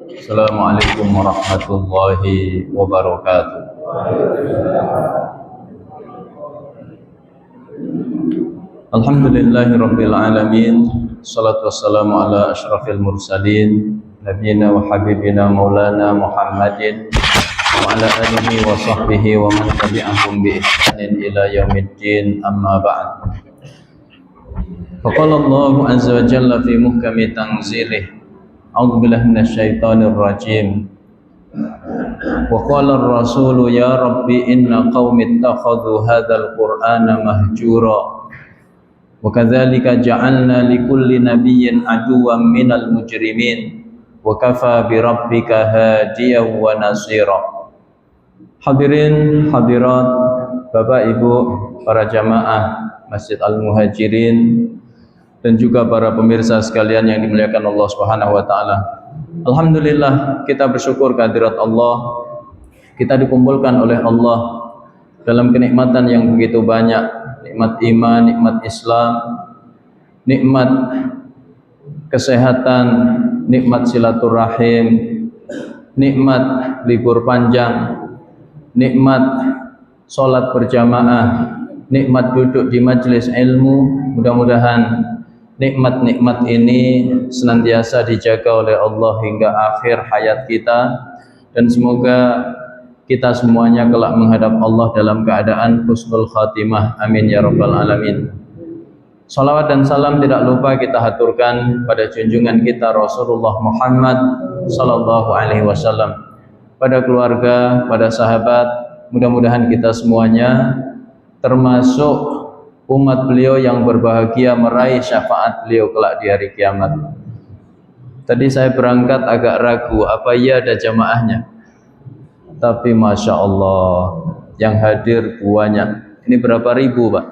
Assalamualaikum warahmatullahi wabarakatuh. Alhamdulillahi rabbil alamin. Salatu wassalamu ala asyrafil mursalin nabiyina wa habibina maulana Muhammadin wa ala alihi wa sahbihi wa man tabi'ahum bi ihsanin ila yaumiddin, amma ba'd. Faqala Allahu azza wa jalla fi muhkami tanzilih, a'udzu billahi minasyaitonir rajim. Wa qala ar-rasulu ya rabbi inna qaumi ittakhadhu hadzal qur'ana mahjura wa kadzalika ja'alna likulli nabiyyin aduwwan minal mujrimin wa kafa bi rabbika hadiyan wa nasira. Hadirin hadirat, Bapak Ibu, para jamaah Masjid Al-Muhajirin dan juga para pemirsa sekalian yang dimuliakan Allah Subhanahu wa taala. Alhamdulillah, kita bersyukur kehadirat Allah. Kita dikumpulkan oleh Allah dalam kenikmatan yang begitu banyak, nikmat iman, nikmat Islam, nikmat kesehatan, nikmat silaturahim, nikmat libur panjang, nikmat sholat berjamaah, nikmat duduk di majelis ilmu. Mudah-mudahan nikmat-nikmat ini senantiasa dijaga oleh Allah hingga akhir hayat kita, dan semoga kita semuanya kelak menghadap Allah dalam keadaan husnul khatimah. Amin ya rabbal alamin. Salawat dan salam tidak lupa kita haturkan pada junjungan kita Rasulullah Muhammad sallallahu alaihi wasallam, pada keluarga, pada sahabat. Mudah-mudahan kita semuanya termasuk umat beliau yang berbahagia meraih syafaat beliau kelak di hari kiamat. Tadi saya berangkat agak ragu, apa iya ada jamaahnya? Tapi Masya Allah, yang hadir banyak. Ini berapa ribu, Pak?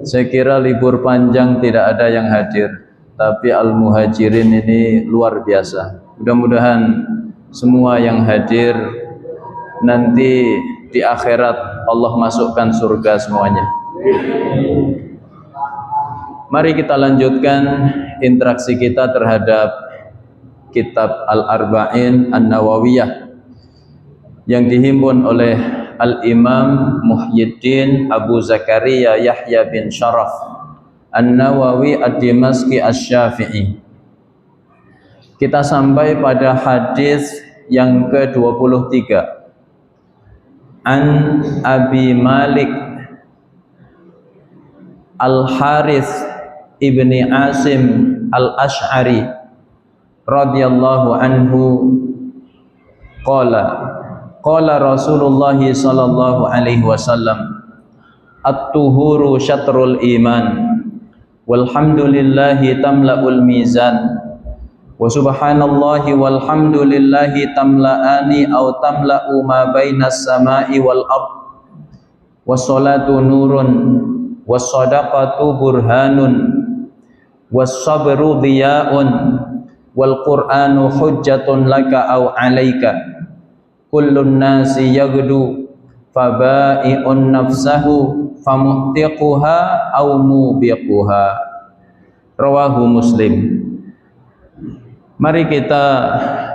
Saya kira libur panjang tidak ada yang hadir, tapi Al-Muhajirin ini luar biasa. Mudah-mudahan semua yang hadir nanti di akhirat Allah masukkan surga semuanya. Mari kita lanjutkan interaksi kita terhadap kitab Al-Arba'in An-Nawawiyah yang dihimpun oleh Al-Imam Muhyiddin Abu Zakaria Yahya bin Sharaf An-Nawawi Ad-Dimashqi Asy-Syafi'i. Kita sampai pada hadis yang ke-23. An Abi Malik Al-Harith ibni Asim Al-Ash'ari radhiyallahu anhu qala Rasulullah sallallahu alaihi wasallam at-tuhuru syatrul iman walhamdulillahi tamla'ul mizan wa subhanallahi walhamdulillahi tamla'ani aw tamla'u ma bainas sama'i wal ard wassalatu nurun wassadaqatu burhanun wassabru diya'un wal qur'anu hujjatun laka aw alaika kullun nasi yaghdu faba'i'un nafsahu famu'tiquha aw mubiquha. Rawahu Muslim. Mari kita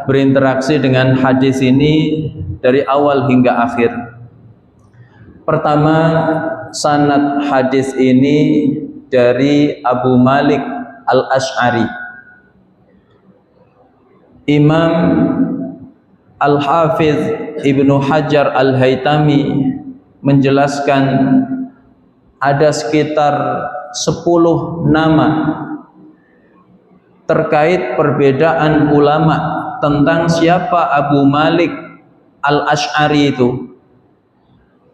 berinteraksi dengan hadis ini dari awal hingga akhir. Pertama, sanad hadis ini dari Abu Malik Al-Ash'ari. Imam Al-Hafiz Ibnu Hajar Al-Haytami menjelaskan ada sekitar 10 nama terkait perbedaan ulama tentang siapa Abu Malik Al-Ash'ari itu.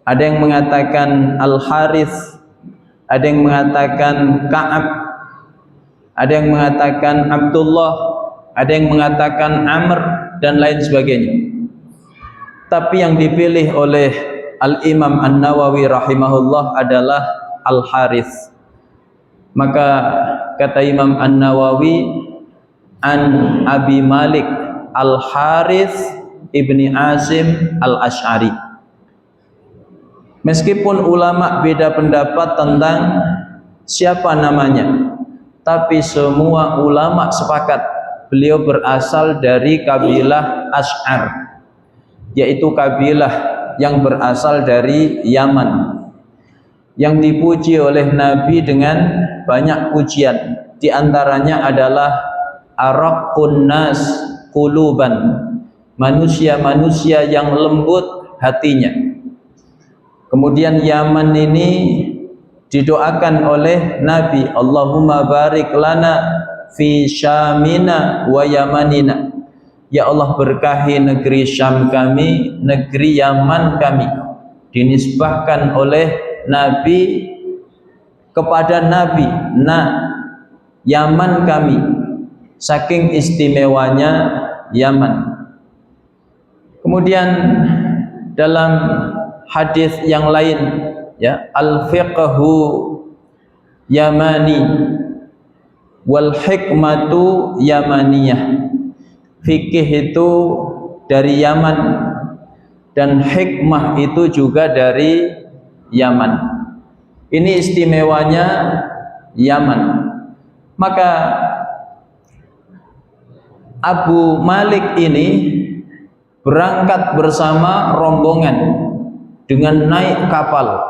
Ada yang mengatakan Al-Harith, ada yang mengatakan Ka'ab, ada yang mengatakan Abdullah, ada yang mengatakan Amr, dan lain sebagainya. Tapi yang dipilih oleh Al-Imam An-Nawawi rahimahullah adalah Al-Harith. Maka kata Imam An-Nawawi, an Abi Malik Al-Harith ibni Asim Al-Ash'ari. Meskipun ulama beda pendapat tentang siapa namanya, tapi semua ulama sepakat beliau berasal dari kabilah Asy'ar, yaitu kabilah yang berasal dari Yaman, yang dipuji oleh Nabi dengan banyak pujian. Di antaranya adalah araqqun nas quluban, manusia-manusia yang lembut hatinya. Kemudian Yaman ini didoakan oleh Nabi, Allahumma barik lana fi Syamina wa Yamanina. Ya Allah, berkahi negeri Syam kami, negeri Yaman kami. Dinisbahkan oleh Nabi kepada Nabi, Yaman kami, saking istimewanya Yaman. Kemudian dalam hadis yang lain, ya, al-fiqhu yamani wal hikmatu yamaniyah. Fikih itu dari Yaman dan hikmah itu juga dari Yaman. Ini istimewanya Yaman. Maka Abu Malik ini berangkat bersama rombongan dengan naik kapal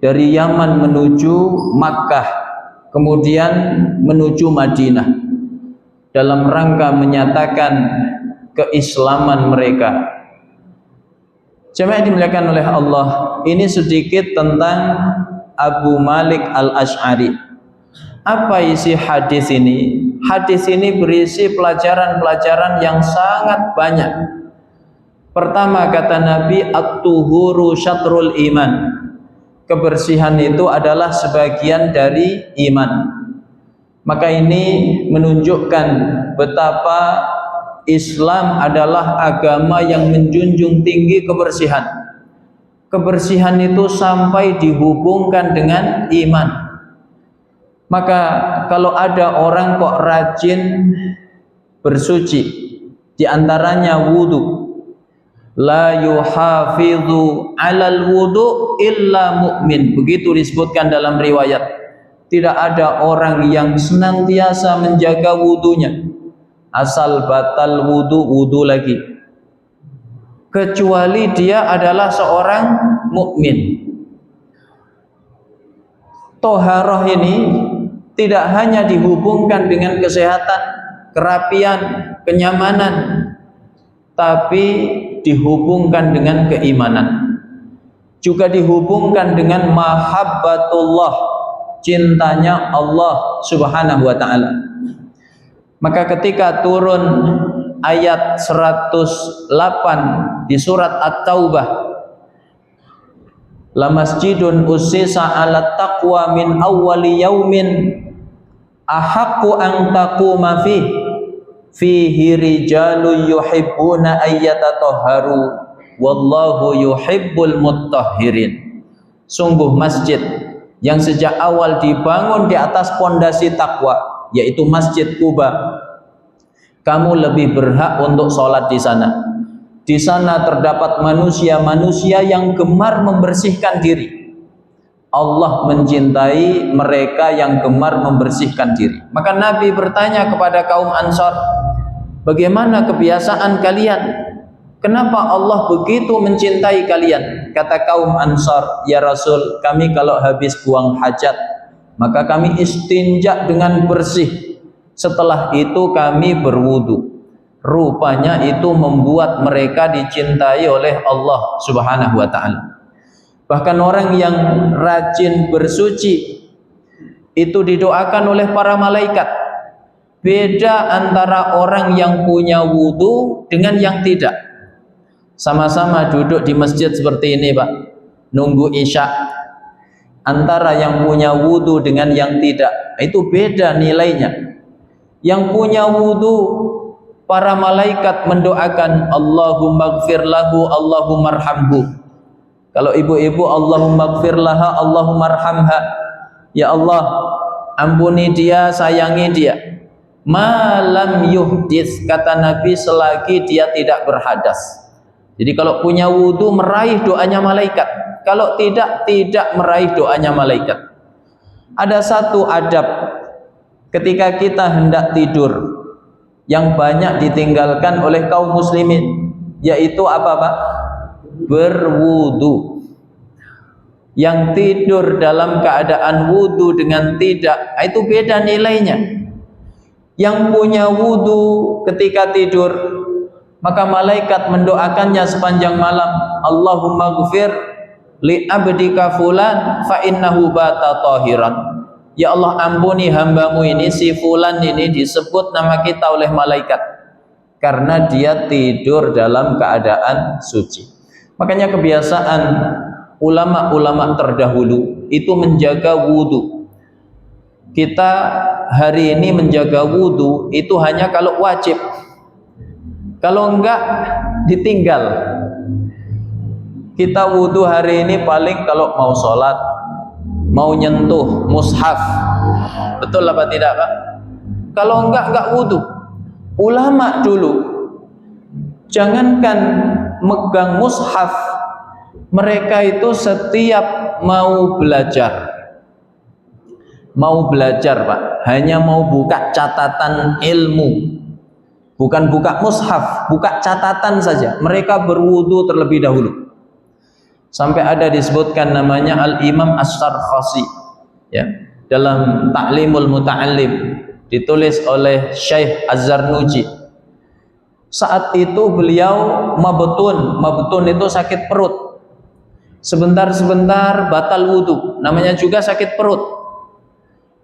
dari Yaman menuju Makkah, kemudian menuju Madinah, dalam rangka menyatakan keislaman mereka. Jemaah dimuliakan oleh Allah, ini sedikit tentang Abu Malik al-Asy'ari. Apa isi hadis ini? Hadis ini berisi pelajaran-pelajaran yang sangat banyak. Pertama, kata Nabi, at-tuhuru syatrul iman. Kebersihan itu adalah sebagian dari iman. Maka ini menunjukkan betapa Islam adalah agama yang menjunjung tinggi kebersihan. Kebersihan itu sampai dihubungkan dengan iman. Maka kalau ada orang kok rajin bersuci, di antaranya wudu, la yuhafidhu 'alal wudu illa mu'min, begitu disebutkan dalam riwayat. Tidak ada orang yang senantiasa menjaga wudunya, asal batal wudu lagi, kecuali dia adalah seorang mukmin. Toharoh ini tidak hanya dihubungkan dengan kesehatan, kerapian, kenyamanan, tapi dihubungkan dengan keimanan, juga dihubungkan dengan mahabbatullah, cintanya Allah Subhanahu wa ta'ala. Maka ketika turun ayat 108 di surat At-Taubah, la masjidun ussisa 'ala taqwa min awwali yaumin ahaqqu an taquma fihi rijalun yuhibbuna ayyatatahharu wallahu yuhibbul mutahhirin. Sungguh masjid yang sejak awal dibangun di atas pondasi takwa, yaitu Masjid Quba, kamu lebih berhak untuk sholat di sana. Di sana terdapat manusia-manusia yang gemar membersihkan diri. Allah mencintai mereka yang gemar membersihkan diri. Maka Nabi bertanya kepada kaum Ansar, bagaimana kebiasaan kalian? Kenapa Allah begitu mencintai kalian? Kata kaum Ansar, ya Rasul, kami kalau habis buang hajat, maka kami istinja dengan bersih. Setelah itu kami berwudu. Rupanya itu membuat mereka dicintai oleh Allah Subhanahu wa ta'ala. Bahkan orang yang rajin bersuci itu didoakan oleh para malaikat. Beda antara orang yang punya wudu dengan yang tidak. Sama-sama duduk di masjid seperti ini, Pak, nunggu isya. Antara yang punya wudu dengan yang tidak, itu beda nilainya. Yang punya wudu, para malaikat mendoakan Allahumma gfir lahu, Allahumma arhamhu. Kalau ibu-ibu, Allahumma gfir laha, Allahumma arhamha. Ya Allah, ampuni dia, sayangi dia. Malam yuhdis, kata Nabi, selagi dia tidak berhadas. Jadi kalau punya wudu meraih doanya malaikat, kalau tidak meraih doanya malaikat. Ada satu adab ketika kita hendak tidur, yang banyak ditinggalkan oleh kaum muslimin, yaitu apa Pak? Berwudu. Yang tidur dalam keadaan wudu dengan tidak, itu beda nilainya. Yang punya wudu ketika tidur, maka malaikat mendoakannya sepanjang malam, Allahumma ghfir li abdika fulan fa innahu bata tahiran. Ya Allah, ampuni hambamu ini, si fulan ini disebut nama kita oleh malaikat karena dia tidur dalam keadaan suci. Makanya kebiasaan ulama-ulama terdahulu itu menjaga wudu. Kita hari ini menjaga wudu itu hanya kalau wajib, kalau enggak ditinggal. Kita wudu hari ini paling kalau mau sholat, mau nyentuh mushaf, betul apa tidak Pak? Kalau enggak wudu. Ulama dulu jangankan megang mushaf, mereka itu setiap mau belajar Pak, hanya mau buka catatan ilmu, bukan buka mushaf, buka catatan saja, mereka berwudu terlebih dahulu. Sampai ada disebutkan namanya Al-Imam As-Sarkhasi, ya, dalam Ta'limul Muta'allim, ditulis oleh Syekh Az-Zarnuji. Saat itu beliau mabtun itu sakit perut, sebentar-sebentar batal wudu, namanya juga sakit perut.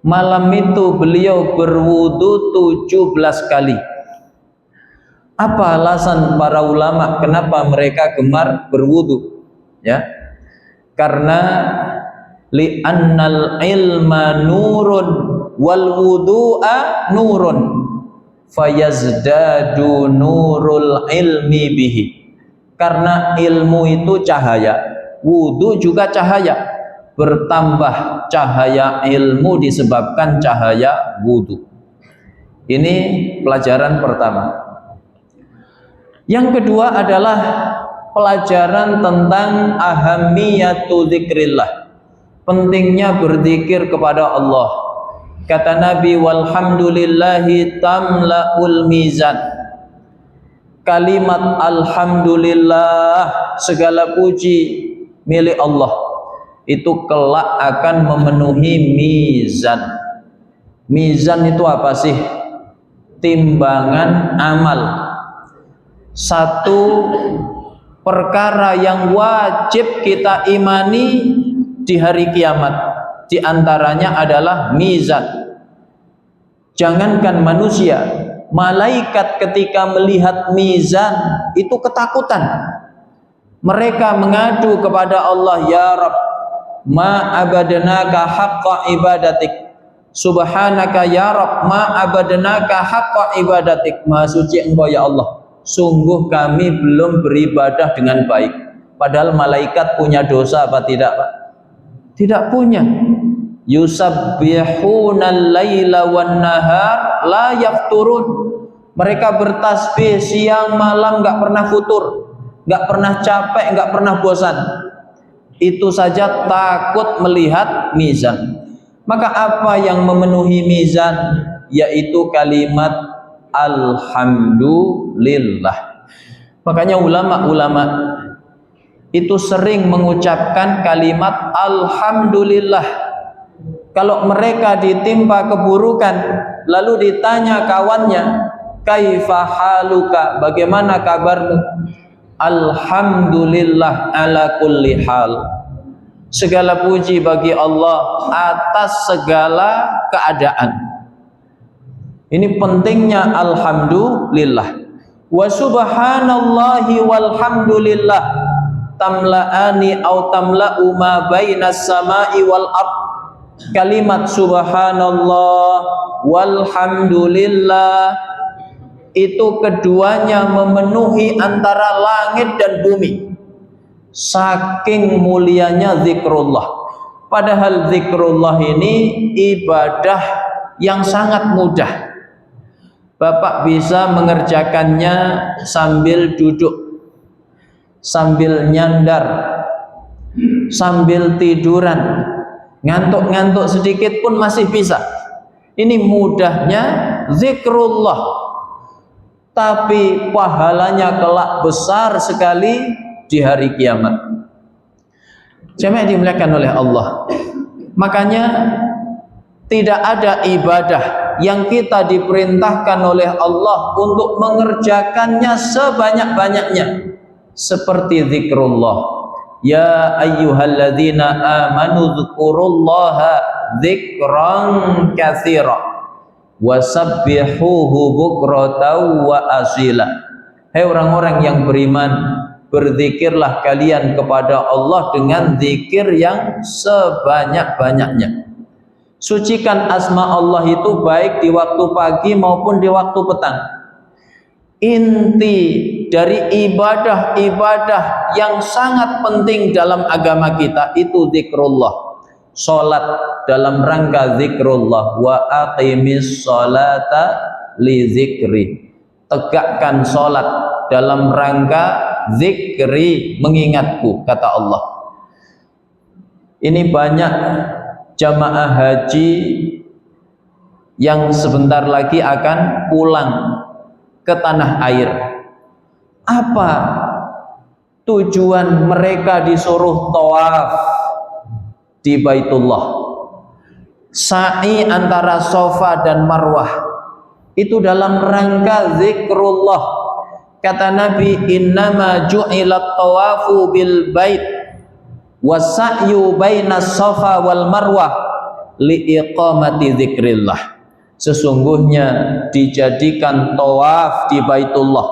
Malam itu beliau berwudu 17 kali. Apa alasan para ulama kenapa mereka gemar berwudu? Ya, karena li'annal ilma nurun wal wudu'a nurun fayazdadu nurul ilmi bihi. Karena ilmu itu cahaya, wudu juga cahaya, bertambah cahaya ilmu disebabkan cahaya wudu. Ini pelajaran pertama. Yang kedua adalah pelajaran tentang ahamiyatu dzikrillah, pentingnya berzikir kepada Allah. Kata Nabi, walhamdulillahi tamla'ul mizan. Kalimat alhamdulillah, segala puji milik Allah, itu kelak akan memenuhi mizan. Mizan itu apa sih? Timbangan amal. Satu perkara yang wajib kita imani di hari kiamat, di antaranya adalah mizan. Jangankan manusia, malaikat ketika melihat mizan itu ketakutan. Mereka mengadu kepada Allah, ya Rabb, ma abadnaka haqqa ibadatik, subhanaka ya Rabb, ma abadnaka haqqa ibadatik. Maha suci Engkau ya Allah, sungguh kami belum beribadah dengan baik. Padahal malaikat punya dosa apa tidak Pak? Tidak punya. Yusabbihuna al-laila wan nahar la yafturun. Mereka bertasbih siang malam, enggak pernah futur, enggak pernah capek, enggak pernah bosan. Itu saja takut melihat mizan. Maka apa yang memenuhi mizan? Yaitu kalimat alhamdulillah. Makanya ulama-ulama itu sering mengucapkan kalimat alhamdulillah. Kalau mereka ditimpa keburukan, lalu ditanya kawannya, kaifa haluka, bagaimana kabarmu? Alhamdulillah ala kulli hal. Segala puji bagi Allah atas segala keadaan. Ini pentingnya alhamdulillah. Wa subhanallahi walhamdulillah tamla'ani au tamla'u ma bainas sama'i wal ard. Kalimat subhanallah walhamdulillah itu keduanya memenuhi antara langit dan bumi. Saking mulianya zikrullah. Padahal zikrullah ini ibadah yang sangat mudah. Bapak bisa mengerjakannya sambil duduk, sambil nyandar, sambil tiduran, ngantuk-ngantuk sedikit pun masih bisa. Ini mudahnya zikrullah, tapi pahalanya kelak besar sekali di hari kiamat. Jemaah dimuliakan oleh Allah. Makanya tidak ada ibadah yang kita diperintahkan oleh Allah untuk mengerjakannya sebanyak-banyaknya seperti zikrullah. Ya ayyuhalladzina amanu dzkurullaha dzikran katsira wasabbihuhu bukratan wa asila. Hai orang-orang yang beriman, berzikirlah kalian kepada Allah dengan zikir yang sebanyak-banyaknya. Sucikan asma Allah itu baik di waktu pagi maupun di waktu petang. Inti dari ibadah-ibadah yang sangat penting dalam agama kita itu zikrullah. Salat dalam rangka zikrullah. Wa aqimis salata li zikri. Tegakkan salat dalam rangka zikri, mengingatku, kata Allah. Ini banyak jamaah haji yang sebentar lagi akan pulang ke tanah air. Apa tujuan mereka disuruh tawaf di Baitullah, sa'i antara Safa dan Marwah? Itu dalam rangka zikrullah. Kata Nabi, innama ju'ilat tawafu bil bait wasa'yu bainas Safa wal Marwah liiqamati zikrillah. Sesungguhnya dijadikan tawaf di Baitullah,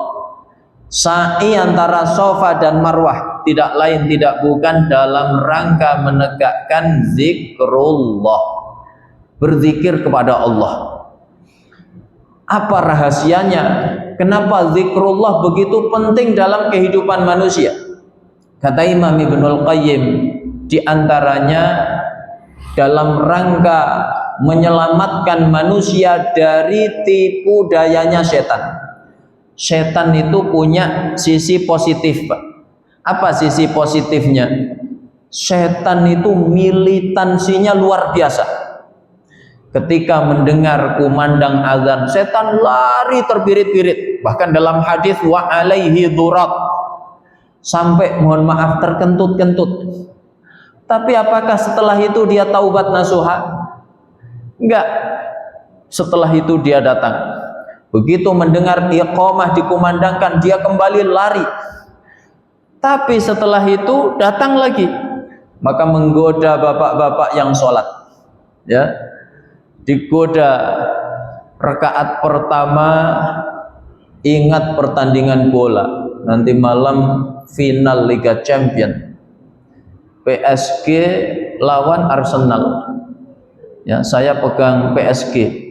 sa'i antara Safa dan Marwah, tidak lain tidak bukan dalam rangka menegakkan zikrullah, berzikir kepada Allah. Apa rahasianya? Kenapa zikrullah begitu penting dalam kehidupan manusia? Kata Imam Ibnul Qayyim, di antaranya dalam rangka menyelamatkan manusia dari tipu dayanya setan. Setan itu punya sisi positif, Pak. Apa sisi positifnya? Setan itu militansinya luar biasa. Ketika mendengar kumandang azan, setan lari terbirit-birit. Bahkan dalam hadis wa alaihi durat, sampai mohon maaf terkentut-kentut. Tapi apakah setelah itu dia taubat nasuha? Enggak. Setelah itu dia datang. Begitu mendengar iqamah dikumandangkan, dia kembali lari. Tapi setelah itu datang lagi, maka menggoda bapak-bapak yang sholat. Ya, digoda. Rakaat pertama, ingat pertandingan bola. Nanti malam final Liga Champion. PSG lawan Arsenal. Ya, saya pegang PSG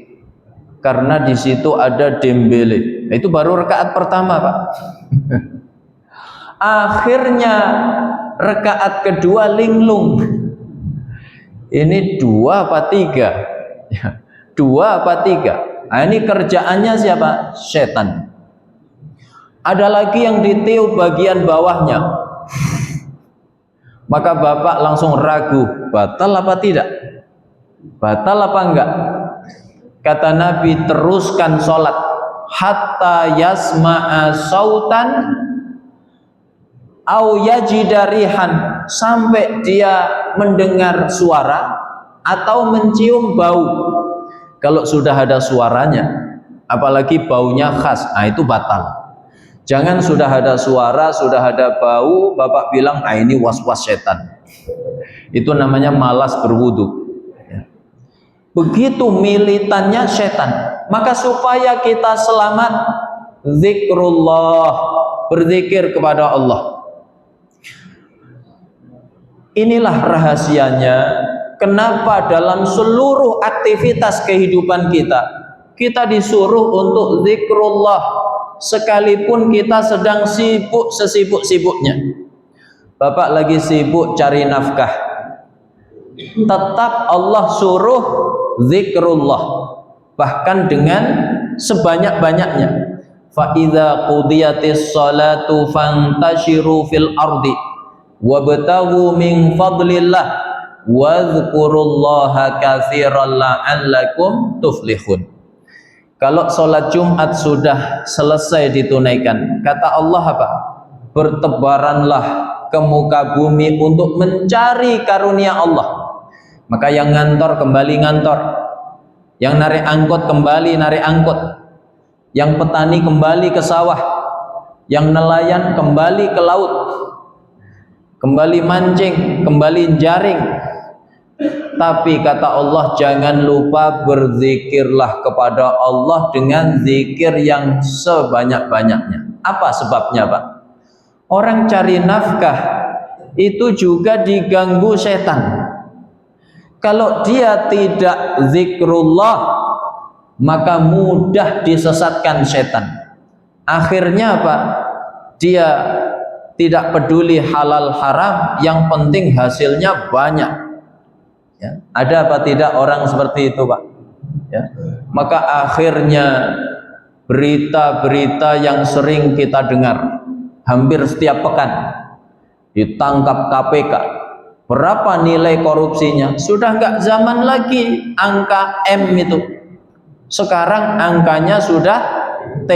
karena di situ ada Dembele. Itu baru rakaat pertama, Pak. Akhirnya rakaat kedua linglung. Ini 2 apa 3? Ya, 2 apa 3? Nah, ini kerjaannya siapa? Setan. Ada lagi yang ditiup bagian bawahnya. Maka bapak langsung ragu, batal apa tidak? Batal apa enggak? Kata Nabi, teruskan sholat hatta yasma'a sautan au yajidarihan, sampai dia mendengar suara atau mencium bau. Kalau sudah ada suaranya, apalagi baunya khas, nah itu batal. Jangan sudah ada suara, sudah ada bau, bapak bilang, ah ini was-was setan. Itu namanya malas berwudu. Begitu militannya setan. Maka supaya kita selamat, zikrullah, berzikir kepada Allah. Inilah rahasianya kenapa dalam seluruh aktivitas kehidupan kita disuruh untuk zikrullah, sekalipun kita sedang sibuk sesibuk-sibuknya. Bapak lagi sibuk cari nafkah, tetap Allah suruh zikrullah, bahkan dengan sebanyak-banyaknya. Fa idza qudiyatis salatu fantashiru fil ardi wabtaghu min fadlillah wadhkurullaha katsiran la'allakum tuflihun. Kalau sholat Jumat sudah selesai ditunaikan, kata Allah apa? Bertebaranlah ke muka bumi untuk mencari karunia Allah. Maka yang ngantor kembali ngantor, yang narik angkot kembali narik angkot, yang petani kembali ke sawah, yang nelayan kembali ke laut, kembali mancing, kembali jaring. Tapi kata Allah, jangan lupa berzikirlah kepada Allah dengan zikir yang sebanyak-banyaknya. Apa sebabnya, Pak? Orang cari nafkah itu juga diganggu setan. Kalau dia tidak zikrullah, maka mudah disesatkan setan. Akhirnya apa? Dia tidak peduli halal haram, yang penting hasilnya banyak. Ya. Ada apa tidak orang seperti itu, Pak? Ya. Maka akhirnya berita-berita yang sering kita dengar hampir setiap pekan, ditangkap KPK, berapa nilai korupsinya, sudah nggak zaman lagi angka M itu, sekarang angkanya sudah T.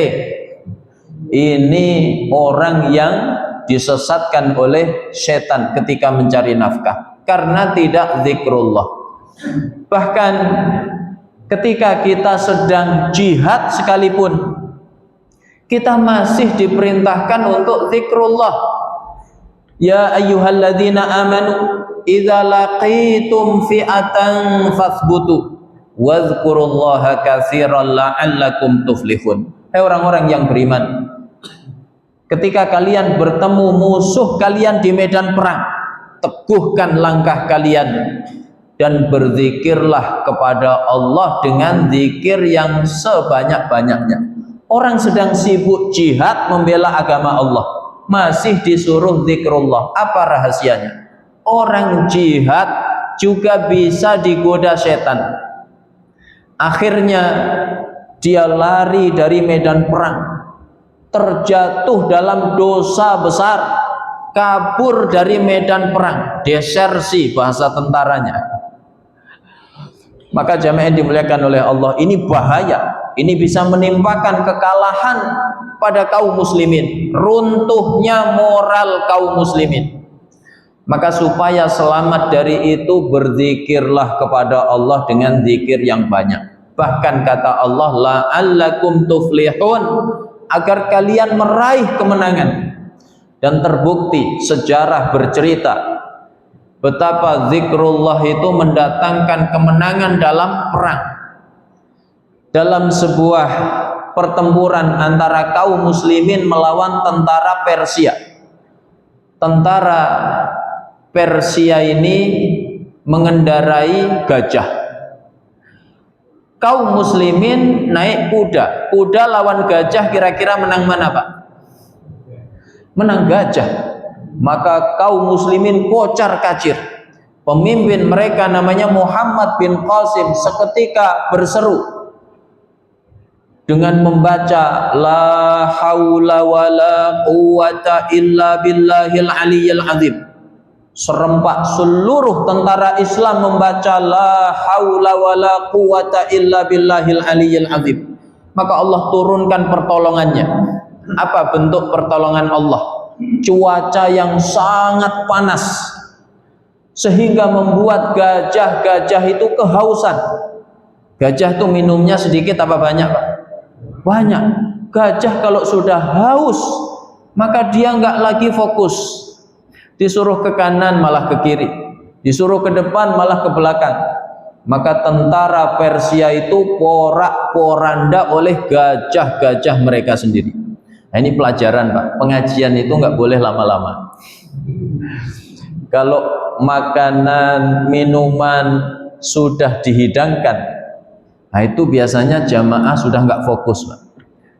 Ini orang yang disesatkan oleh setan ketika mencari nafkah karena tidak zikrullah. Bahkan ketika kita sedang jihad sekalipun, kita masih diperintahkan untuk zikrullah. Ya ayyuhalladzina amanu idza laqitum fi'atan fathbutu wadhkurullaha katsiran la'allakum tuflihun. Hai orang-orang yang beriman, ketika kalian bertemu musuh kalian di medan perang, teguhkan langkah kalian dan berzikirlah kepada Allah dengan zikir yang sebanyak-banyaknya. Orang sedang sibuk jihad membela agama Allah, masih disuruh zikrullah. Apa rahasianya? Orang jihad juga bisa digoda setan. Akhirnya dia lari dari medan perang, terjatuh dalam dosa besar, kabur dari medan perang, desersi bahasa tentaranya. Maka jamaah yang dimuliakan oleh Allah, ini bahaya. Ini bisa menimpakan kekalahan pada kaum muslimin, runtuhnya moral kaum muslimin. Maka supaya selamat dari itu, berzikirlah kepada Allah dengan zikir yang banyak. Bahkan kata Allah, la'allakum tuflihun, agar kalian meraih kemenangan. Dan terbukti sejarah bercerita betapa zikrullah itu mendatangkan kemenangan dalam perang. Dalam sebuah pertempuran antara kaum muslimin melawan tentara Persia. Tentara Persia ini mengendarai gajah. Kaum muslimin naik kuda. Kuda lawan gajah, kira-kira menang mana, Pak? Menang gajah. Maka kaum muslimin kocar kacir. Pemimpin mereka namanya Muhammad bin Qasim seketika berseru dengan membaca la haula wala quwata illa billahil aliyyil azim. Serempak seluruh tentara Islam membaca la haula wala quwata illa billahil aliyyil azim. Maka Allah turunkan pertolongannya. Apa bentuk pertolongan Allah? Cuaca yang sangat panas sehingga membuat gajah-gajah itu kehausan. Gajah itu minumnya sedikit apa banyak, Pak? Banyak. Gajah kalau sudah haus, maka dia nggak lagi fokus. Disuruh ke kanan malah ke kiri, disuruh ke depan malah ke belakang. Maka tentara Persia itu porak-poranda oleh gajah-gajah mereka sendiri. Nah, ini pelajaran, Pak. Pengajian itu nggak boleh lama-lama. Kalau makanan, minuman sudah dihidangkan, nah itu biasanya jamaah sudah nggak fokus, Pak.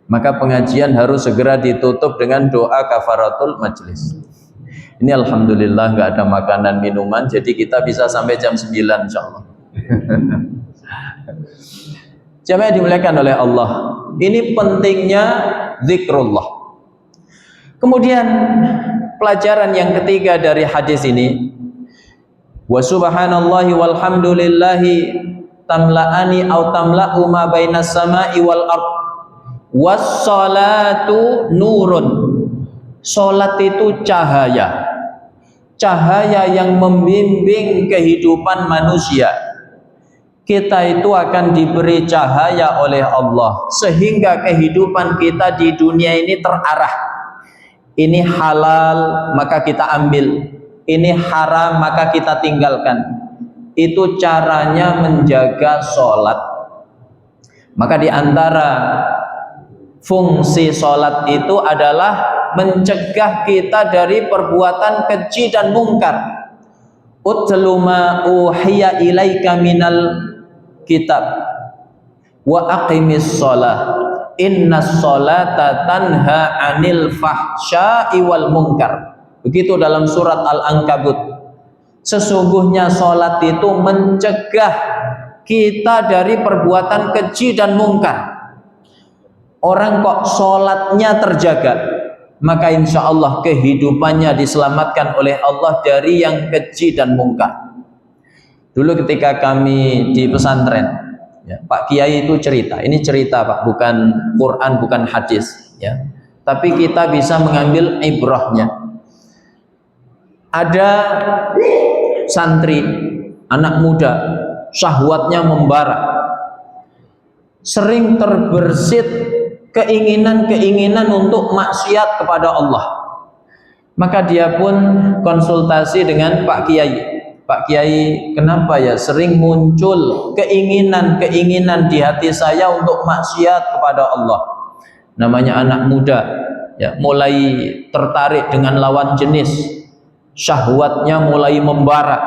Maka pengajian harus segera ditutup dengan doa kafaratul majlis. Ini alhamdulillah nggak ada makanan minuman, jadi kita bisa sampai jam 9 insyaallah. Jamaah dimuliakan oleh Allah, ini pentingnya zikrullah. Kemudian pelajaran yang ketiga dari hadis ini, Wa subhanallahi walhamdulillahi tamla'ani au tamla'u ma bainas sama'i wal ard. Was-salatu nurun. Salat itu cahaya. Cahaya yang membimbing kehidupan manusia. Kita itu akan diberi cahaya oleh Allah sehingga kehidupan kita di dunia ini terarah. Ini halal maka kita ambil, ini haram maka kita tinggalkan. Itu caranya menjaga sholat. Maka di antara fungsi sholat itu adalah mencegah kita dari perbuatan keji dan mungkar. Utlu ma uhiya ilaika minal kitab wa aqimis sholah innas sholata tanha anil fahsya'i wal munkar. Begitu dalam surat Al-Ankabut. Sesungguhnya sholat itu mencegah kita dari perbuatan keji dan mungkar. Orang kok sholatnya terjaga, maka insya Allah kehidupannya diselamatkan oleh Allah dari yang keji dan mungkar. Dulu ketika kami di pesantren, ya, Pak Kiai itu cerita, ini cerita Pak, bukan Quran, bukan hadis, ya. Tapi kita bisa mengambil ibrahnya. Ada santri, anak muda, syahwatnya membara, sering terbersit keinginan-keinginan untuk maksiat kepada Allah. Maka dia pun konsultasi dengan Pak Kiai. Pak Kiai, kenapa ya sering muncul keinginan-keinginan di hati saya untuk maksiat kepada Allah? Namanya anak muda, ya, mulai tertarik dengan lawan jenis, syahwatnya mulai membara.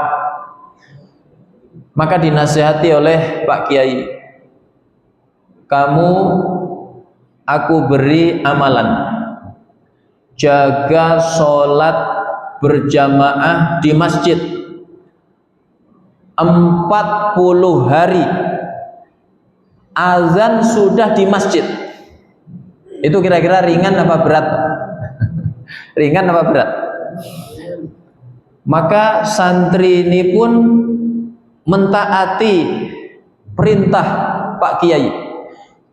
Maka dinasihati oleh Pak Kiai, kamu aku beri amalan, jaga sholat berjamaah di masjid 40 hari, azan sudah di masjid. Itu kira-kira ringan apa berat? Ringan apa berat? Maka santri ini pun mentaati perintah Pak Kiai.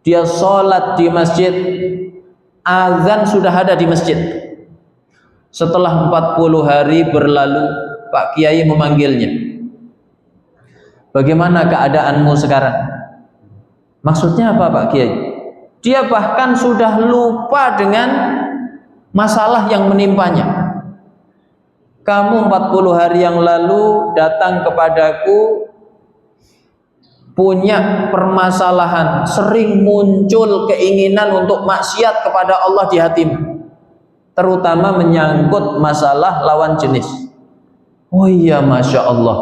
Dia sholat di masjid, azan sudah ada di masjid. Setelah 40 hari berlalu, Pak Kiai memanggilnya. Bagaimana keadaanmu sekarang? Maksudnya apa Pak Kiai? Dia bahkan sudah lupa dengan masalah yang menimpanya. Kamu 40 hari yang lalu datang kepadaku, punya permasalahan, sering muncul keinginan untuk maksiat kepada Allah di hatimu, terutama menyangkut masalah lawan jenis. Oh iya, Masya Allah,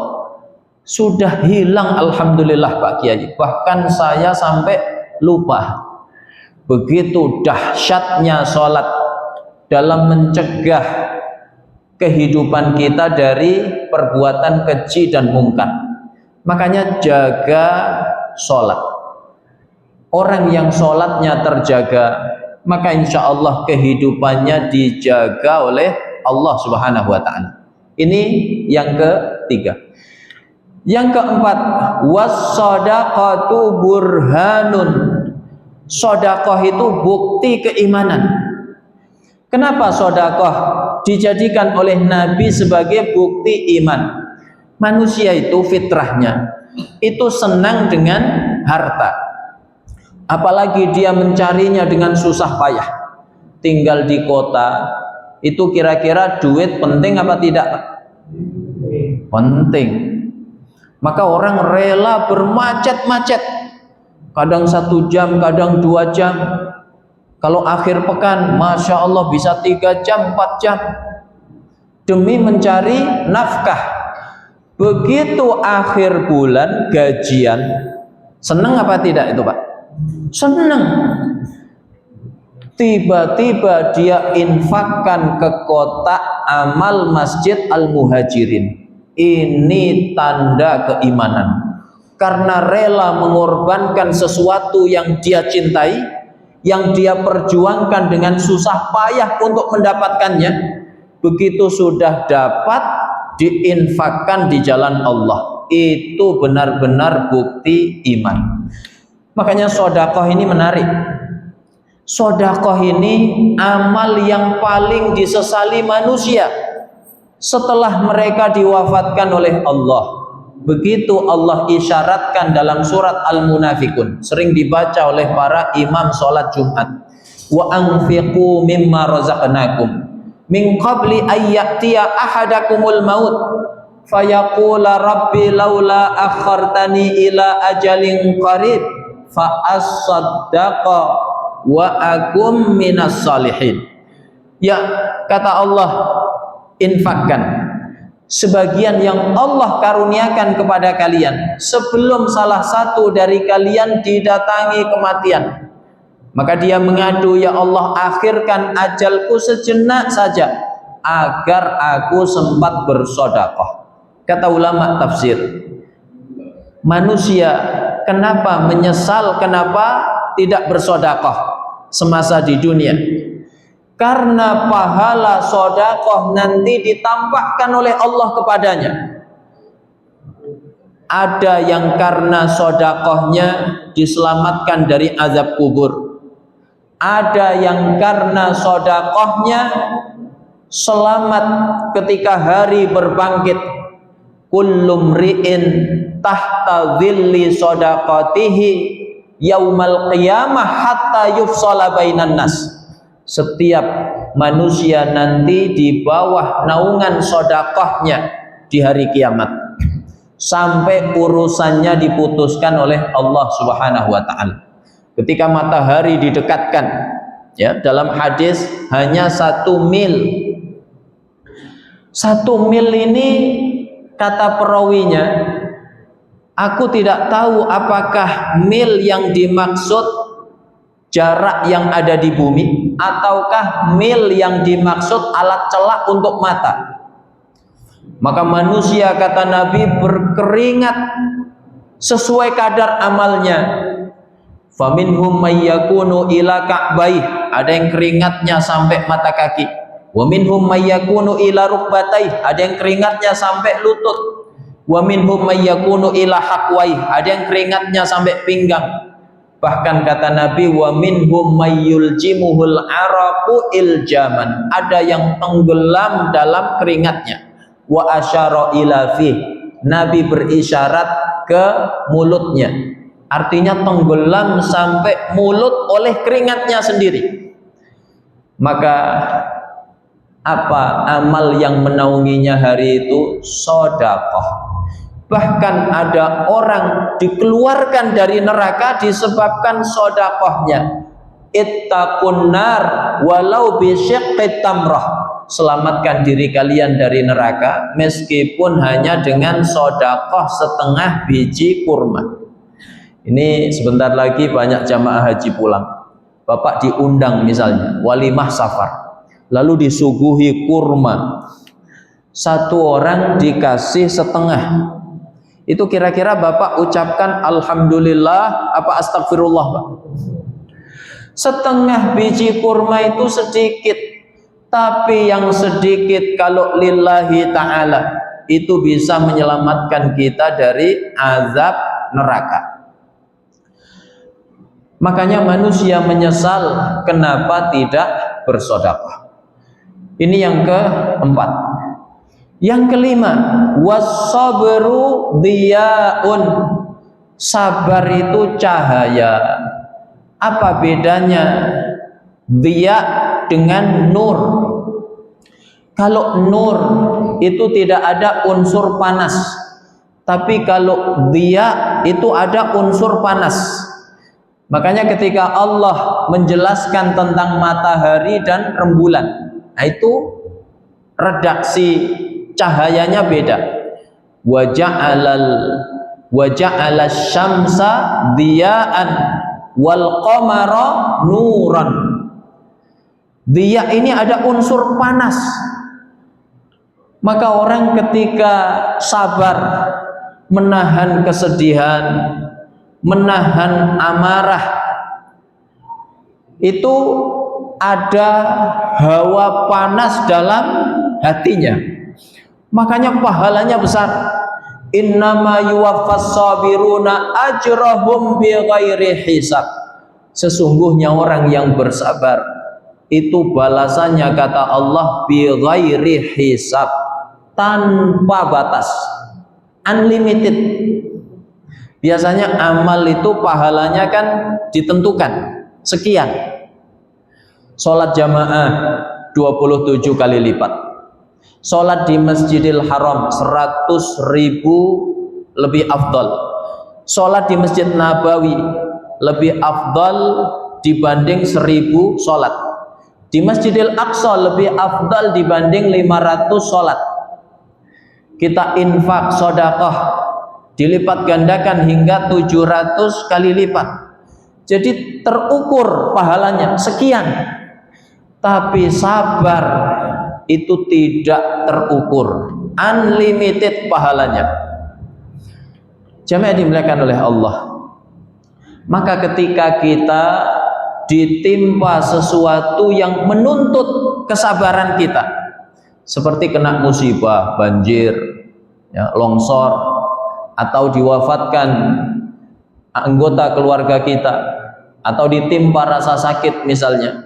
sudah hilang alhamdulillah Pak Kiai. Bahkan saya sampai lupa. Begitu dahsyatnya sholat dalam mencegah kehidupan kita dari perbuatan keji dan mungkar. Makanya jaga sholat. Orang yang sholatnya terjaga, maka insya Allah kehidupannya dijaga oleh Allah Subhanahu wa Ta'ala. Ini yang ketiga. Yang keempat, was-shadaqatu burhanun. Sedekah itu bukti keimanan. Kenapa sedekah dijadikan oleh Nabi sebagai bukti iman? Manusia itu fitrahnya itu senang dengan harta, apalagi dia mencarinya dengan susah payah. Tinggal di kota itu kira-kira duit penting apa tidak? Penting. Maka orang rela bermacet-macet, kadang 1 jam, kadang 2 jam. Kalau akhir pekan, Masya Allah bisa 3 jam, 4 jam demi mencari nafkah. Begitu akhir bulan gajian, senang apa tidak itu Pak? Senang. Tiba-tiba dia infakkan ke kotak amal Masjid Al-Muhajirin. Ini tanda keimanan, karena rela mengorbankan sesuatu yang dia cintai, yang dia perjuangkan dengan susah payah untuk mendapatkannya. Begitu sudah dapat, diinfakkan di jalan Allah, itu benar-benar bukti iman. Makanya sedekah ini menarik. Sedekah ini amal yang paling disesali manusia setelah mereka diwafatkan oleh Allah. Begitu Allah isyaratkan dalam surat Al-Munafikun, sering dibaca oleh para imam sholat Jumat. Wa anfiqu mimma razaqnakum min qabli ayyatiya ahadakumul maut fayaqula rabbi laula akhartani ila ajalin qarib fa as-saddaqa wa akum minas salihin. Ya, kata Allah, infakkan sebagian yang Allah karuniakan kepada kalian sebelum salah satu dari kalian didatangi kematian. Maka dia mengadu, ya Allah, akhirkan ajalku sejenak saja agar aku sempat bersedekah. Kata ulama tafsir, manusia kenapa menyesal, kenapa tidak bersedekah semasa di dunia? Karena pahala sedekah nanti ditampakkan oleh Allah kepadanya. Ada yang karena sedekahnya diselamatkan dari azab kubur. Ada yang karena sedekahnya selamat ketika hari berbangkit. Kullu mri'in tahta dhilli sedaqatihi yaumal qiyamah hatta yufsala bainan nas. Setiap manusia nanti di bawah naungan sedekahnya di hari kiamat sampai urusannya diputuskan oleh Allah Subhanahu wa taala. Ketika matahari didekatkan, ya, dalam hadis hanya 1 mil. 1 mil ini kata perawinya, aku tidak tahu apakah mil yang dimaksud jarak yang ada di bumi ataukah mil yang dimaksud alat celak untuk mata. Maka manusia, kata Nabi, berkeringat sesuai kadar amalnya. Faminhum may yakunu ila ka'baih, ada yang keringatnya sampai mata kaki. Wa minhum may yakunu ila rukbataih, ada yang keringatnya sampai lutut. Wa minhum may yakunu ila haqwaih, ada yang keringatnya sampai pinggang. Bahkan kata Nabi, wa minhum mayyuljimuhul araku iljaman, ada yang tenggelam dalam keringatnya. Wa asyara ila fih, Nabi berisyarat ke mulutnya, artinya tenggelam sampai mulut oleh keringatnya sendiri. Maka apa amal yang menaunginya hari itu? Sedekah. Bahkan ada orang dikeluarkan dari neraka disebabkan sedekahnya. Ittaqun nar walau bisyiqqit tamrah, selamatkan diri kalian dari neraka meskipun hanya dengan sedekah setengah biji kurma. Ini sebentar lagi banyak jamaah haji pulang. Bapak diundang misalnya walimah safar, lalu disuguhi kurma, 1 orang dikasih setengah. Itu kira-kira Bapak ucapkan alhamdulillah apa astagfirullah, Pak? Setengah biji kurma itu sedikit, tapi yang sedikit kalau lillahi ta'ala itu bisa menyelamatkan kita dari azab neraka. Makanya manusia menyesal kenapa tidak bersedekah. Ini yang keempat. Yang kelima, was-sabru diyaun, sabar itu cahaya. Apa bedanya diya dengan nur? Kalau nur itu tidak ada unsur panas, tapi kalau diya itu ada unsur panas. Makanya ketika Allah menjelaskan tentang matahari dan rembulan, nah itu redaksi cahayanya beda. Wa ja'ala syamsa diya'an wal qamara nuran. Diya ini ada unsur panas. Maka orang ketika sabar, menahan kesedihan, menahan amarah, itu ada hawa panas dalam hatinya. makanya pahalanya besar. Innama yuwaffas sabiruna ajrahum bighairi hisab. Sesungguhnya orang yang bersabar itu balasannya, kata Allah, bighairi hisab, tanpa batas, unlimited. Biasanya amal itu pahalanya kan ditentukan sekian. Sholat jamaah 27 kali lipat, sholat di Masjidil Haram 100.000 lebih afdal, sholat di Masjid Nabawi lebih afdal dibanding 1000 sholat, di Masjidil Aqsa lebih afdal dibanding 500 sholat. Kita infak sedekah dilipat gandakan hingga 700 kali lipat, jadi terukur pahalanya sekian. Tapi sabar itu tidak terukur, unlimited pahalanya. Jamaah dimuliakan oleh Allah. Maka ketika kita ditimpa sesuatu yang menuntut kesabaran kita, seperti kena musibah, banjir, ya, longsor, atau diwafatkan anggota keluarga kita, atau ditimpa rasa sakit misalnya,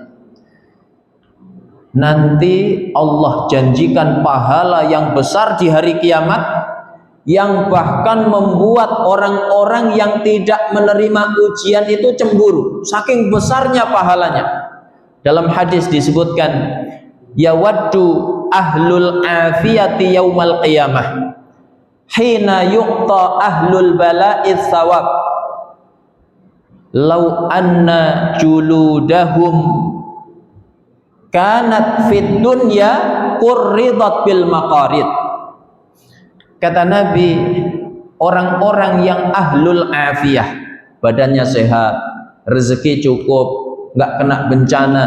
nanti Allah janjikan pahala yang besar di hari kiamat, yang bahkan membuat orang-orang yang tidak menerima ujian itu cemburu, saking besarnya pahalanya. Dalam hadis disebutkan, yawaddu ahlul afiyati yaumal qiyamah hina yuqta ahlul bala'is sawab law anna juludahum kanat fid dunya qurridat bil maqarid. Kata Nabi, orang-orang yang ahlul afiyah, badannya sehat, rezeki cukup, nggak kena bencana,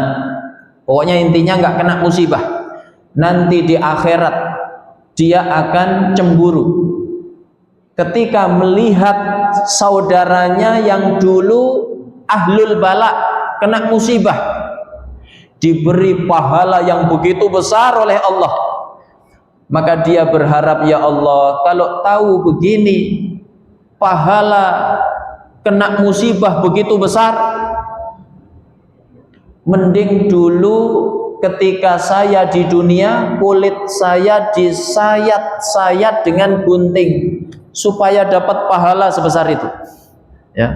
pokoknya intinya nggak kena musibah, nanti di akhirat dia akan cemburu ketika melihat saudaranya yang dulu ahlul bala, kena musibah, diberi pahala yang begitu besar oleh Allah. Maka dia berharap, ya Allah, kalau tahu begini pahala kena musibah begitu besar, mending dulu ketika saya di dunia kulit saya disayat-sayat dengan gunting supaya dapat pahala sebesar itu, ya.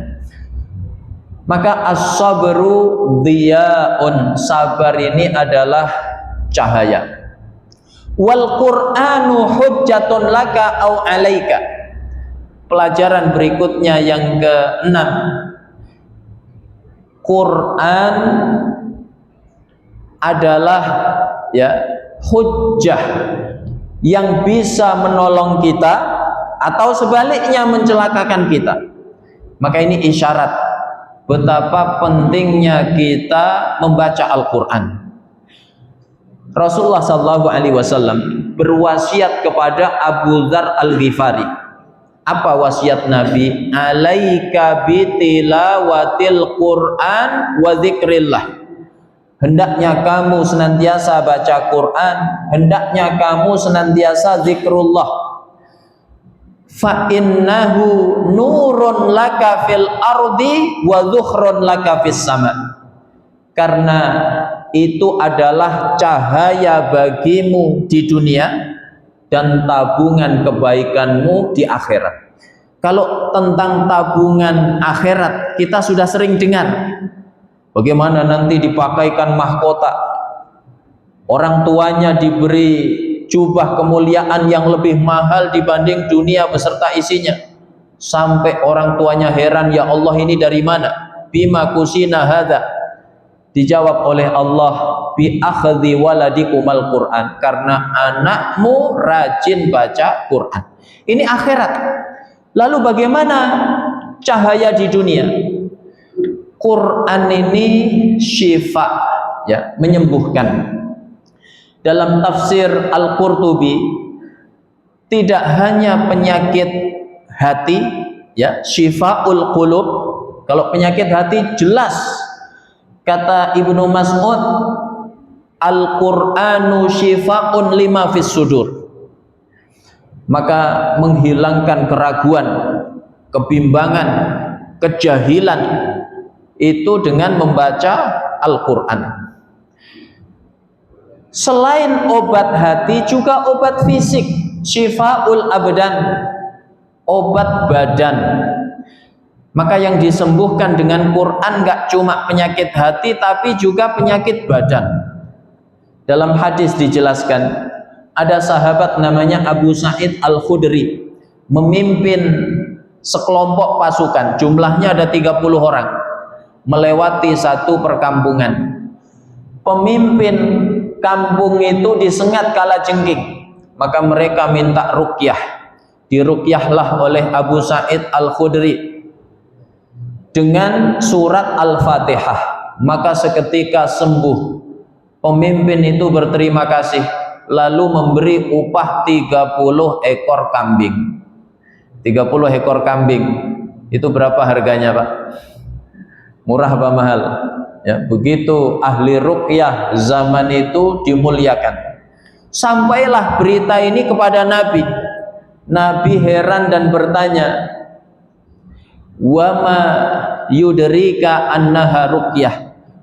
Maka as-sabru dhiyaun, sabar ini adalah cahaya. Wal Qur'anu hujjatun laka au alaika. Pelajaran berikutnya yang ke-6, Quran adalah, ya, hujjah yang bisa menolong kita atau sebaliknya mencelakakan kita. Maka ini isyarat betapa pentingnya kita membaca Al-Quran. Rasulullah SAW berwasiat kepada Abu Dzar Al-Ghifari. Apa wasiat Nabi? Alaika bitilawatil Quran wa dzikrillah. Hendaknya kamu senantiasa baca Quran, hendaknya kamu senantiasa zikrullah. Fa innahu nurun laka fil ardi wa dzukhrun laka fis sama. Karena itu adalah cahaya bagimu di dunia dan tabungan kebaikanmu di akhirat. Kalau tentang tabungan akhirat kita sudah sering dengar, bagaimana nanti dipakaikan mahkota, orang tuanya diberi jubah kemuliaan yang lebih mahal dibanding dunia beserta isinya, sampai orang tuanya heran, ya Allah ini dari mana? Bima kusina hadza. Dijawab oleh Allah, bi akhdhi waladikumal Quran, karena anakmu rajin baca Quran. Ini akhirat. Lalu bagaimana cahaya di dunia? Quran ini syifa, ya, menyembuhkan. Dalam tafsir Al-Qurtubi, tidak hanya penyakit hati, ya, syifaul qulub. Kalau penyakit hati jelas, kata Ibnu Mas'ud, Al-Qur'anu syifaun lima fis sudur. maka menghilangkan keraguan, kebimbangan, kejahilan itu dengan membaca Al-Quran. Selain obat hati juga obat fisik, syifaul abdan, obat badan. Maka yang disembuhkan dengan Quran gak cuma penyakit hati tapi juga penyakit badan. Dalam hadis dijelaskan, ada sahabat namanya Abu Sa'id Al-Khudri memimpin sekelompok pasukan, jumlahnya ada 30 orang, melewati satu perkampungan. Pemimpin kampung itu disengat kalajengking, maka mereka minta ruqyah. Diruqyahlah oleh Abu Sa'id Al-Khudri dengan surat Al-Fatihah, maka seketika sembuh. Pemimpin itu berterima kasih, lalu memberi upah 30 ekor kambing. 30 ekor kambing itu berapa harganya, Pak? Murah apa mahal? Ya, begitu ahli ruqyah zaman itu dimuliakan. Sampailah berita ini kepada Nabi. Nabi heran dan bertanya, "Wa ma yudrika annaha ruqyah?"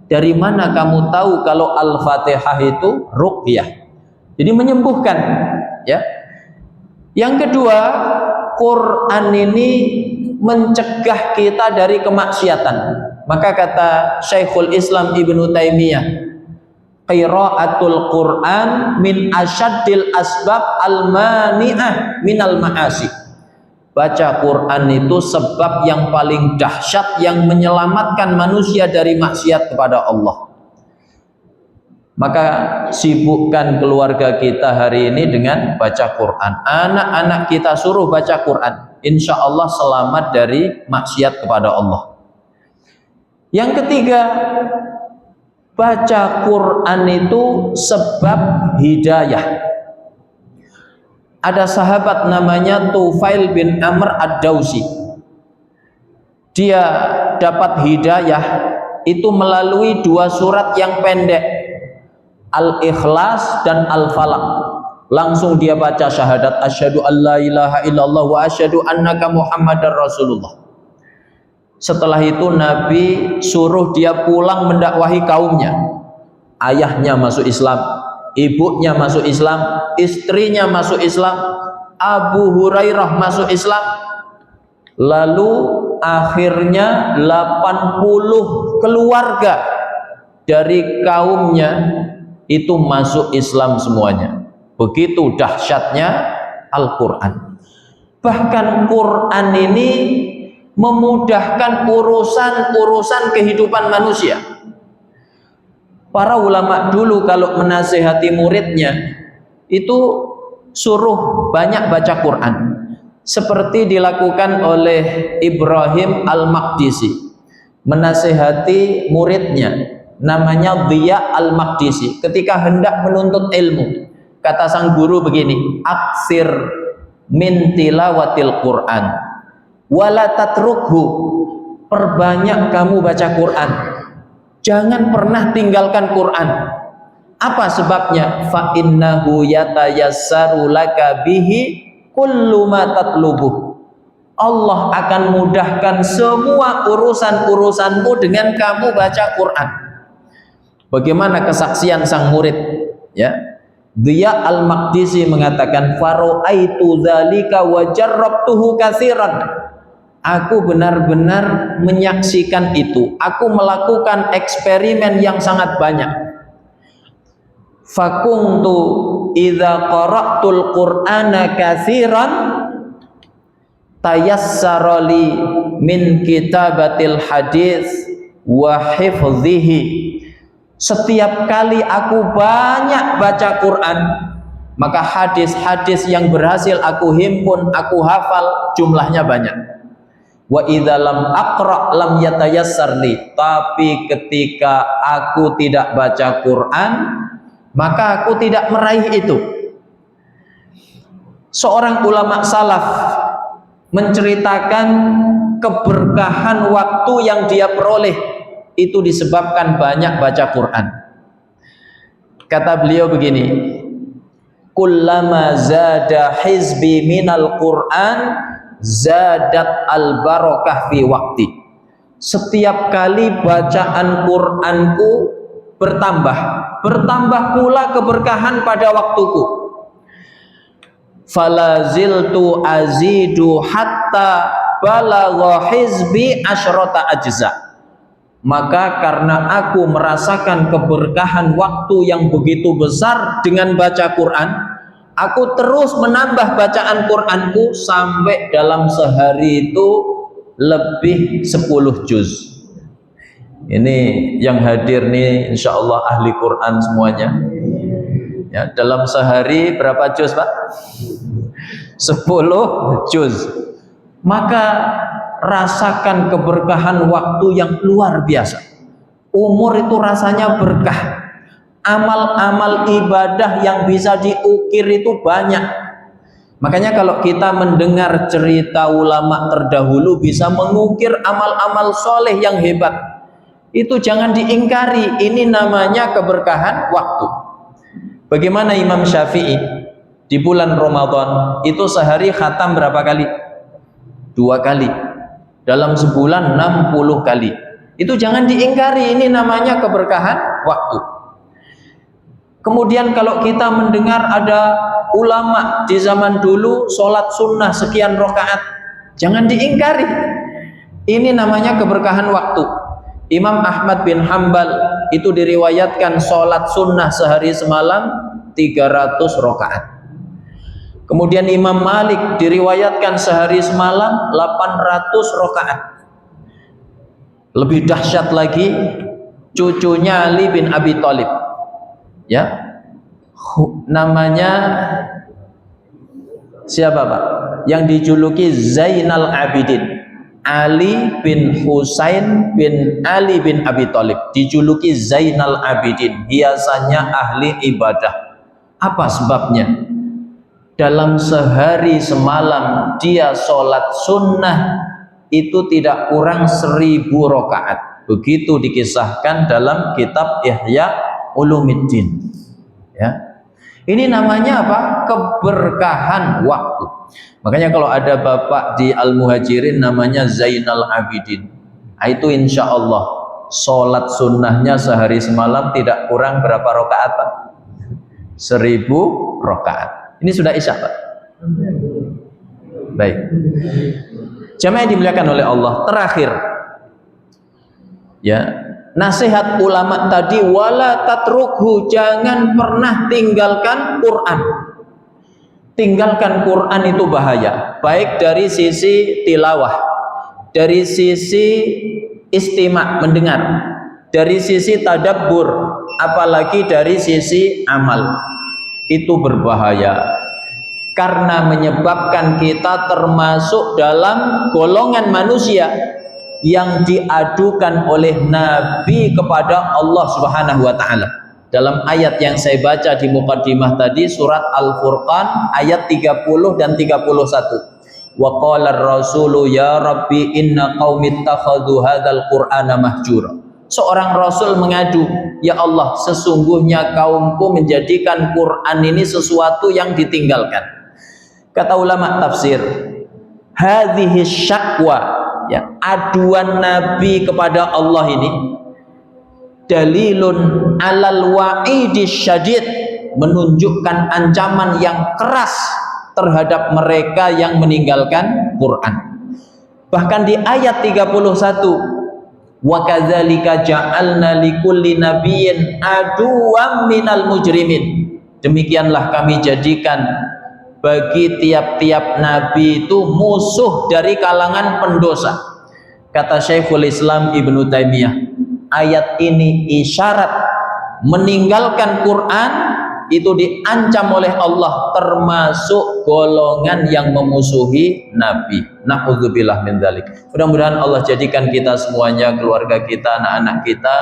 Dari mana kamu tahu kalau Al-Fatihah itu ruqyah? Jadi menyembuhkan, ya. Yang kedua, Quran ini mencegah kita dari kemaksiatan. Maka kata Syekhul Islam Ibnu Taimiyah, qiraatul Quran min asyaddil asbab al-mani'ah minal ma'asi. Baca Quran itu sebab yang paling dahsyat yang menyelamatkan manusia dari maksiat kepada Allah. Maka sibukkan keluarga kita hari ini dengan baca Quran. Anak-anak kita suruh baca Quran. Insya Allah selamat dari maksiat kepada Allah. Yang ketiga, baca Quran itu sebab hidayah. Ada sahabat namanya Tufail bin Amr Ad-Dausi. Dia dapat hidayah itu melalui dua surat yang pendek, Al-Ikhlas dan Al-Falaq. Langsung dia baca syahadat asyhadu alla ilaha illallah wa asyhadu annaka Muhammadar Rasulullah. Setelah itu Nabi suruh dia pulang mendakwahi kaumnya. Ayahnya masuk Islam, ibunya masuk Islam, istrinya masuk Islam, Abu Hurairah masuk Islam. Lalu akhirnya 80 keluarga dari kaumnya itu masuk Islam semuanya. Begitu dahsyatnya Al-Quran. Bahkan Quran ini memudahkan urusan-urusan kehidupan manusia. Para ulama dulu kalau menasihati muridnya itu suruh banyak baca Quran, seperti dilakukan oleh Ibrahim Al-Maqdisi menasihati muridnya namanya Dhiya Al-Maqdisi ketika hendak menuntut ilmu. Kata sang guru begini, aksir min tilawatil Quran wala tatrukhu, perbanyak kamu baca Quran, jangan pernah tinggalkan Quran. Apa sebabnya? Fa innahu yatayassaru laka bihi kullu ma tatlubuh. Allah akan mudahkan semua urusan-urusanmu dengan kamu baca Quran. Bagaimana kesaksian sang murid, ya? Dhiya Al-Maqdisi mengatakan, faro'aitu dzalika wa jarrabtuhu katsiran. Aku benar-benar menyaksikan itu. Aku melakukan eksperimen yang sangat banyak. Fakuntu idza qara'tul Qur'ana katsiran tayassara li min kitabatil hadis wa hifdhihi. Setiap kali aku banyak baca Quran, maka hadis-hadis yang berhasil aku himpun, aku hafal, jumlahnya banyak. Wa idza lam aqra lam yatayassar li. Tapi ketika aku tidak baca Quran, maka aku tidak meraih itu. Seorang ulama salaf menceritakan keberkahan waktu yang dia peroleh itu disebabkan banyak baca Quran. Kata beliau begini, kullama zada hizbi minal Qur'an zadat al barakah fi waqti. Setiap kali bacaan Qur'anku bertambah pula keberkahan pada waktuku. Falaziltu azidu hatta balagha hizbi asyrata ajza. Maka karena aku merasakan keberkahan waktu yang begitu besar dengan baca Quran, aku terus menambah bacaan Quranku sampai dalam sehari itu lebih 10 juz. Ini yang hadir nih insya Allah ahli Quran semuanya ya. Dalam sehari berapa juz Pak? 10 juz. Maka rasakan keberkahan waktu yang luar biasa. Umur itu rasanya berkah. Amal-amal ibadah yang bisa diukir itu banyak. Makanya kalau kita mendengar cerita ulama terdahulu bisa mengukir amal-amal soleh yang hebat, itu jangan diingkari. Ini namanya keberkahan waktu. Bagaimana Imam Syafi'i di bulan Ramadan itu sehari khatam berapa kali? 2 kali. Dalam sebulan 60 kali. Itu jangan diingkari, ini namanya keberkahan waktu. Kemudian kalau kita mendengar ada ulama di zaman dulu sholat sunnah sekian rakaat, jangan diingkari. Ini namanya keberkahan waktu. Imam Ahmad bin Hanbal itu diriwayatkan sholat sunnah sehari semalam 300 rakaat. Kemudian Imam Malik diriwayatkan sehari semalam 800 rakaat. Lebih dahsyat lagi cucunya Ali bin Abi Thalib. Ya. Namanya siapa Pak? Yang dijuluki Zainal Abidin. Ali bin Husain bin Ali bin Abi Thalib dijuluki Zainal Abidin, biasanya ahli ibadah. Apa sebabnya? Dalam sehari semalam dia sholat sunnah itu tidak kurang 1000 rakaat. Begitu dikisahkan dalam kitab Ihya Ulumuddin. Ya, ini namanya apa? Keberkahan waktu. Makanya kalau ada bapak di Al-Muhajirin namanya Zainal Abidin, itu insya Allah sholat sunnahnya sehari semalam tidak kurang berapa rakaat Pak? 1000 rakaat. Ini sudah isya Pak. Baik. Jamaah dimuliakan oleh Allah. Terakhir, ya, nasihat ulama tadi, wala tatrukhu, jangan pernah tinggalkan Quran. Tinggalkan Quran itu bahaya, baik dari sisi tilawah, dari sisi istima' mendengar, dari sisi tadabbur, apalagi dari sisi amal. Itu berbahaya karena menyebabkan kita termasuk dalam golongan manusia yang diadukan oleh Nabi kepada Allah Subhanahu wa taala. Dalam ayat yang saya baca di muqaddimah tadi, surat Al-Furqan ayat 30 dan 31. Wa qala ar-rasulu ya rabbi inna qaumi ittakhadhu hadzal qur'ana mahjura. Seorang rasul mengadu, ya Allah, sesungguhnya kaumku menjadikan Quran ini sesuatu yang ditinggalkan. Kata ulama tafsir, hadhihi syakwa, ya, aduan Nabi kepada Allah ini dalilun alal wa'idi syadid, menunjukkan ancaman yang keras terhadap mereka yang meninggalkan Quran. Bahkan di ayat 31, wa kadzalika ja'alna likulli nabiyyin aduwwan minal mujrimin, demikianlah kami jadikan bagi tiap-tiap nabi itu musuh dari kalangan pendosa. Kata Syekhul Islam Ibnu Taimiyah, ayat ini isyarat meninggalkan Quran itu diancam oleh Allah termasuk golongan yang memusuhi Nabi. Na'udzubillah min dzalik. Mudah-mudahan Allah jadikan kita semuanya, keluarga kita, anak-anak kita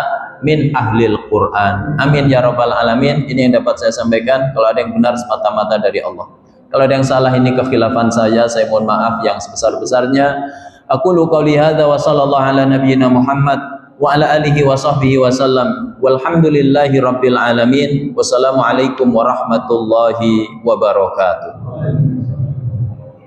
min ahlil Quran. Amin ya rabbal alamin. Ini yang dapat saya sampaikan. Kalau ada yang benar semata-mata dari Allah. Kalau ada yang salah ini kekhilafan saya mohon maaf yang sebesar-besarnya. Aqulu qouli hadza wa sallallahu ala nabiyyina Muhammad wa ala alihi wa sahbihi wasallam. Walhamdulillahi rabbil alamin. Wassalamualaikum warahmatullahi wabarakatuh.